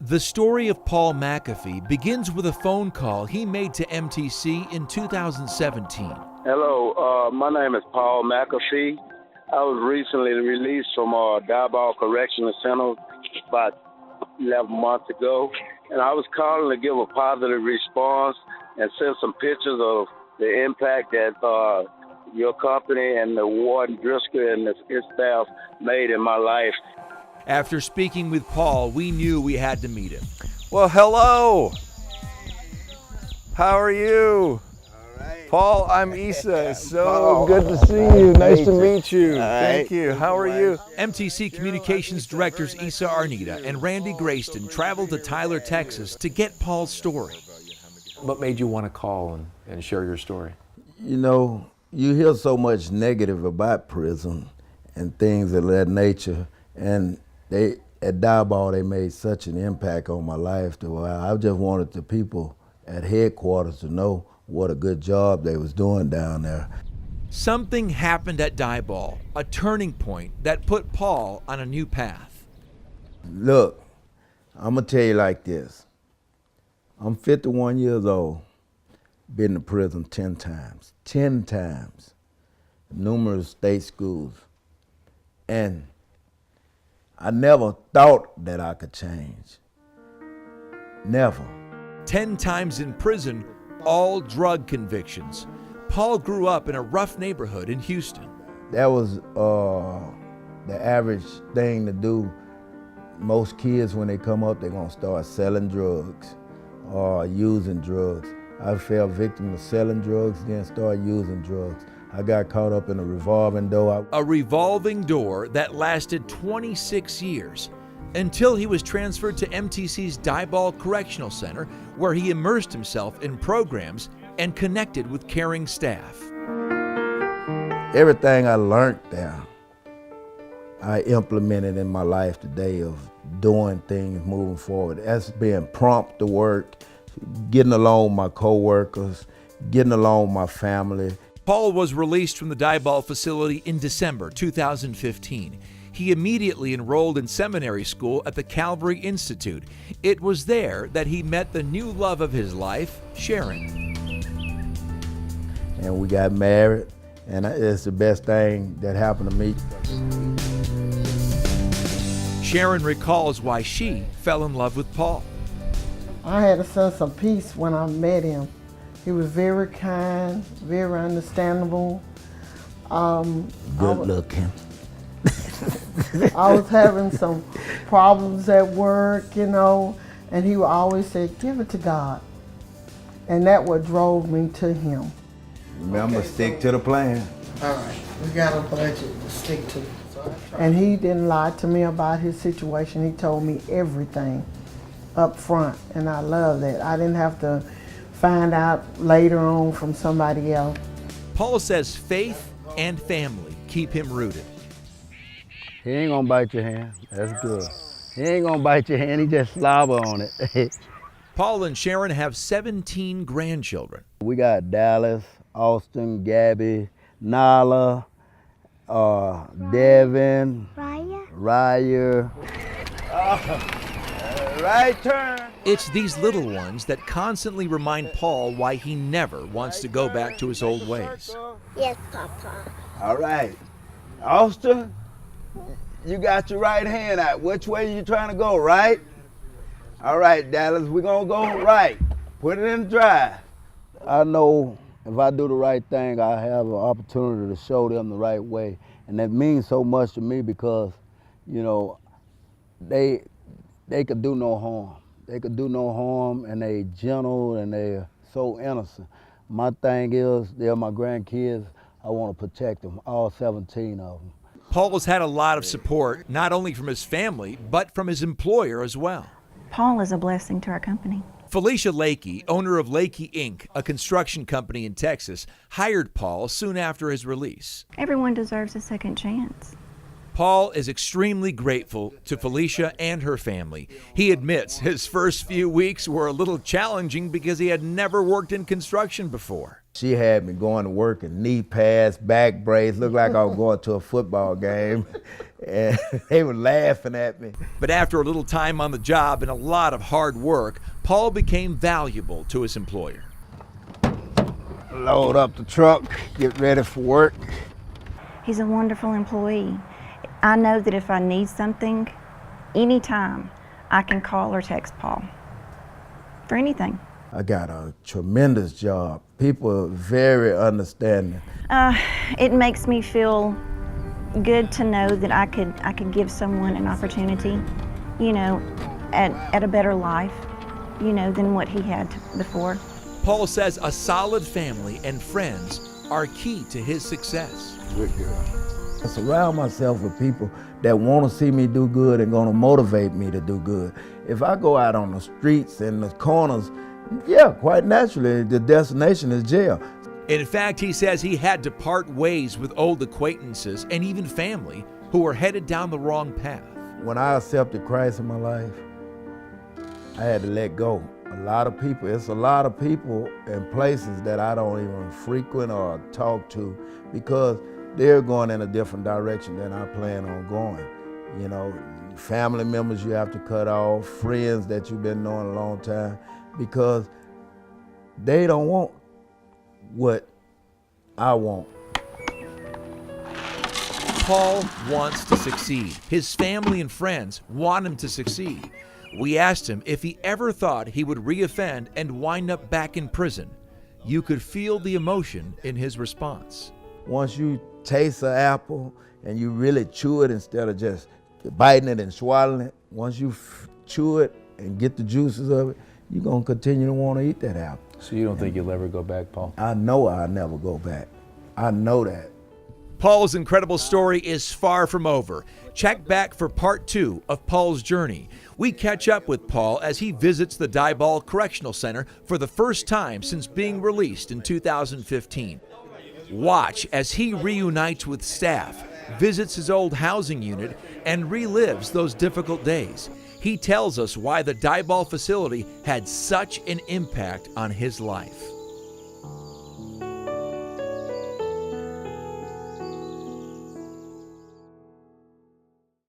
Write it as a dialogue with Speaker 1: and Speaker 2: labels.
Speaker 1: The story of Paul McAfee begins with a phone call he made to MTC in 2017.
Speaker 2: Hello, my name is Paul McAfee. I was recently released from Diboll Correctional Center about 11 months ago, and I was calling to give a positive response and send some pictures of the impact that your company and the Warden Driscoll and his staff made in my life.
Speaker 1: After speaking with Paul, we knew we had to meet him.
Speaker 3: Well, hello. How are you? Paul, I'm Issa. So good to see you. Nice to meet you. Thank you. How are you?
Speaker 1: MTC Communications Directors Issa Arnita and Randy Grayston traveled to Tyler, Texas to get Paul's story.
Speaker 3: What made you want to call and share your story?
Speaker 4: You know, you hear so much negative about prison and things of that nature, and at Diboll, they made such an impact on my life that I just wanted the people at headquarters to know what a good job they was doing down there.
Speaker 1: Something happened at Diboll, a turning point that put Paul on a new path.
Speaker 4: Look, I'm gonna tell you like this. I'm 51 years old, been to prison 10 times, numerous state schools, and I never thought that I could change. Never.
Speaker 1: 10 times in prison, all drug convictions. Paul grew up in a rough neighborhood in Houston.
Speaker 4: That was the average thing to do. Most kids, when they come up, they're gonna start selling drugs or using drugs. I fell victim to selling drugs, then started using drugs. I got caught up in a revolving door.
Speaker 1: A revolving door that lasted 26 years until he was transferred to MTC's Diboll Correctional Center, where he immersed himself in programs and connected with caring staff.
Speaker 4: Everything I learned there, I implemented in my life today of doing things moving forward. That's being prompt to work, getting along with my coworkers, getting along with my family.
Speaker 1: Paul was released from the Diboll facility in December 2015. He immediately enrolled in seminary school at the Calvary Institute. It was there that he met the new love of his life, Sharon.
Speaker 4: And we got married, and it's the best thing that happened to me.
Speaker 1: Sharon recalls why she fell in love with Paul.
Speaker 5: I had a sense of peace when I met him. He was very kind, very understandable.
Speaker 4: Good looking.
Speaker 5: I was having some problems at work, you know, and he would always say, give it to God. And that what drove me to him.
Speaker 4: Remember, stick to the plan.
Speaker 5: All right, we got a budget to stick to. And he didn't lie to me about his situation. He told me everything up front, and I love that. I didn't have to find out later on from somebody else.
Speaker 1: Paul says faith and family keep him rooted.
Speaker 4: He ain't gonna bite your hand. That's good. He ain't gonna bite your hand. He just slobber on it.
Speaker 1: Paul and Sharon have 17 grandchildren.
Speaker 4: We got Dallas, Austin, Gabby, Nala, Devin, Raya. Right turn.
Speaker 1: It's these little ones that constantly remind Paul why he never wants to go back to his old ways.
Speaker 6: Yes, Papa.
Speaker 4: All right. Austin, you got your right hand out. Which way you trying to go, right? All right, Dallas, we're gonna go right. Put it in drive. I know if I do the right thing, I have an opportunity to show them the right way. And that means so much to me because, you know, they could do no harm. They could do no harm, and they gentle, and they're so innocent. My thing is, they're my grandkids. I want to protect them, all 17 of them.
Speaker 1: Paul has had a lot of support, not only from his family, but from his employer as well.
Speaker 7: Paul is a blessing to our company.
Speaker 1: Felicia Lakey, owner of Lakey Inc., a construction company in Texas, hired Paul soon after his release.
Speaker 7: Everyone deserves a second chance.
Speaker 1: Paul is extremely grateful to Felicia and her family. He admits his first few weeks were a little challenging because he had never worked in construction before.
Speaker 4: She had me going to work in knee pads, back brace, looked like I was going to a football game, and they were laughing at me.
Speaker 1: But after a little time on the job and a lot of hard work, Paul became valuable to his employer.
Speaker 4: Load up the truck, get ready for work.
Speaker 7: He's a wonderful employee. I know that if I need something, anytime, I can call or text Paul for anything.
Speaker 4: I got a tremendous job. People are very understanding.
Speaker 7: It makes me feel good to know that I could give someone an opportunity, you know, at a better life, you know, than what he had before.
Speaker 1: Paul says a solid family and friends are key to his success.
Speaker 4: Good girl. I surround myself with people that want to see me do good and going to motivate me to do good. If I go out on the streets and the corners, yeah, quite naturally, the destination is jail.
Speaker 1: In fact, he says he had to part ways with old acquaintances and even family who were headed down the wrong path.
Speaker 4: When I accepted Christ in my life, I had to let go. It's a lot of people and places that I don't even frequent or talk to because they're going in a different direction than I plan on going. You know, family members you have to cut off, friends that you've been knowing a long time, because they don't want what I want.
Speaker 1: Paul wants to succeed. His family and friends want him to succeed. We asked him if he ever thought he would reoffend and wind up back in prison. You could feel the emotion in his response.
Speaker 4: Once you taste an apple and you really chew it instead of just biting it and swallowing it, once you chew it and get the juices of it, you're going to continue to want to eat that apple.
Speaker 3: So you don't think you'll ever go back, Paul?
Speaker 4: I know I'll never go back. I know that.
Speaker 1: Paul's incredible story is far from over. Check back for part 2 of Paul's journey. We catch up with Paul as he visits the Diboll Correctional Center for the first time since being released in 2015. Watch as he reunites with staff, visits his old housing unit, and relives those difficult days. He tells us why the Diboll facility had such an impact on his life.